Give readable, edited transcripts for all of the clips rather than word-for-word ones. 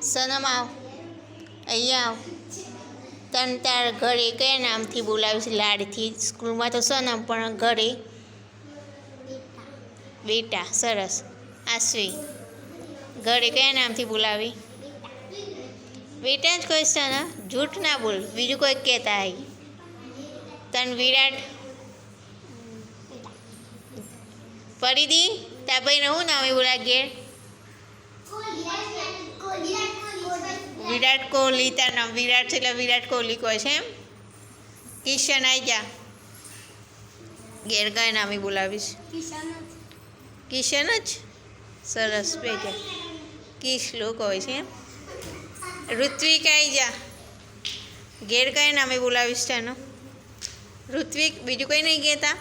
સનમ આવ, અહીંયા આવ. તને તાર ઘરે કયા નામથી બોલાવીશ? લાડથી. સ્કૂલમાં તો સનમ, પણ ઘરે બેટા. સરસ. આશ્વી, ઘરે કયા નામથી બોલાવી? બેટા જ કહીશ તને, જૂઠ ના બોલ, બીજું કોઈ કહેતા હોય. તને વિરાટ. પરિધિ, તાર ભાઈને શું નામે બોલા ઘેર? વિરાટ કોહલી. તાર નામ વિરાટ છે એટલે વિરાટ કોહલી કહે છે એમ? કિશન, આવી જા. ઘેર કયા નામે બોલાવીશ? કિશન જ. સરસ, બેજા. કિશલો કહે છે એમ? ઋત્વિક, આવી જા. ઘેર કયા નામે બોલાવીશ તને? ઋત્વિક. બીજું કોઈ નહીં કહેતા?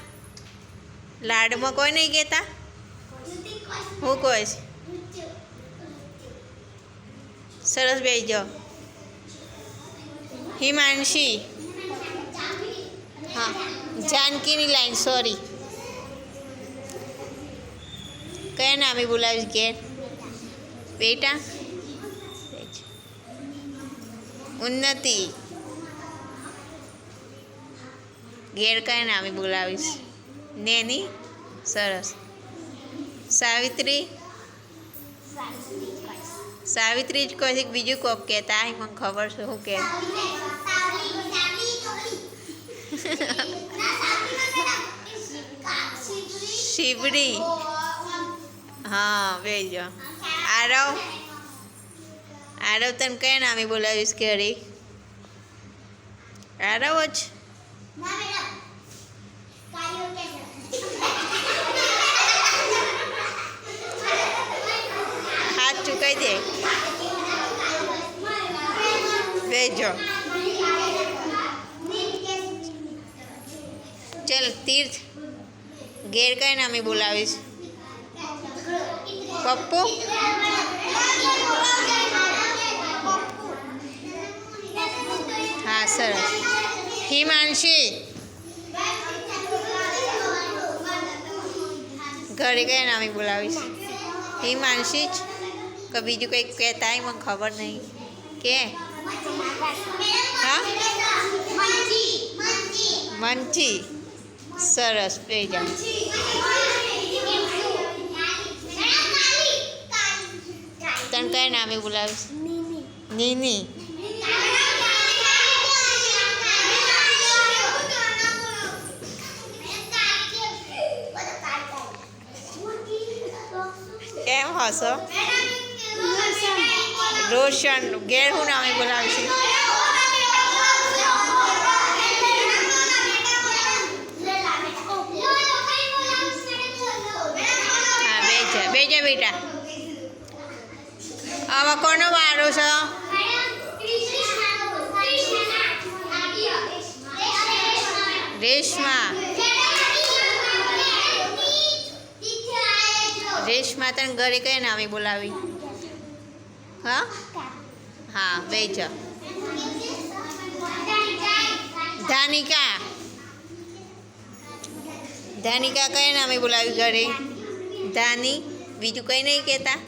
લાડમાં કોઈ નહીં કહેતા? હું કહે છે? સરસ, બેસી જાઓ. હિમાંશી. હા, જાનકીની લાઈન, સોરી. કયા નામે બોલાવીશ ઘેર? બેટા. ઉન્નતિ. ઘેર કયા નામે બોલાવીશ? નેની. સરસ. સાવિત્રી. સાવિત્રી જ કહે છે કે બીજું કોક કહેતા? મને ખબર છે શું કે. શિવડી. હા, બેજો. આરવ. આરવ, તને કયા નામે બોલાવીશ ઘરે? આરવ જ. હાથ ચૂકાઈ દે. બેજો. ચલ, તીર્થ. ઘેર કયા નામે બોલાવીશ? પપ્પુ. હા, સરસ. હિમાંશી. ઘરે કયા નામે બોલાવીશ? હિમાંશી જ કે બીજું કંઈક કહેતા? મને ખબર નહીં કે. હા, મંચી. સરસ, બેજા. તને કયા નામે બોલાવીશ? નીની. કેમ હસો? રોશન. ઘેર શું નામે બોલાવીશ? હા, બેજા. બેજા બેટા. હવે કોનો વારો છે? રેશમા. રેશમા, તને ઘરે કયા નામે બોલાવી? હા, હા, બેજા. ધાનિકા. ધાનિકા, કયા નામે બોલાવી ઘરે? ધાની. બીજું કંઈ નહીં કહેતા?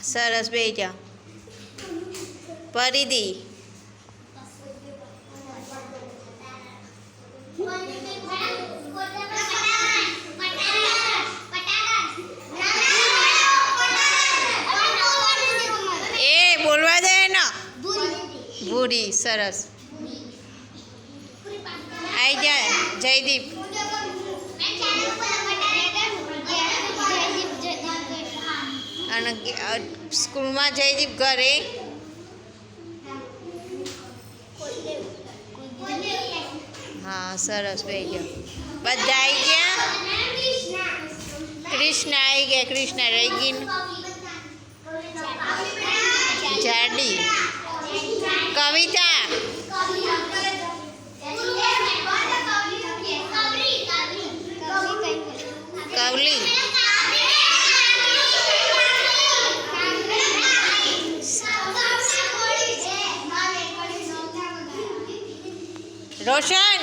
સરસ, બેજા. પરિધિ. બોલવા દે ને. ભૂરી. સરસ. આવી જાય. જયદીપ. અને સ્કૂલમાં જયદીપ ઘરે? હા, સરસ, બેજો. બધા આવી ગયા? કૃષ્ણ આવી ગયા. કૃષ્ણ રહી ગઈ. જાડી. કવિતા. કવલી. રોશન.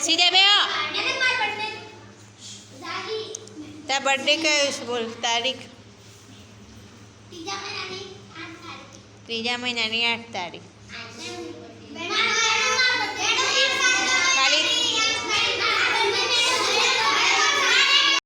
સીધે બેહો. તાર તારા બર્થડે કયો છે બોલ તારીખ? ત્રીજા મહિનાની 8 તારીખ.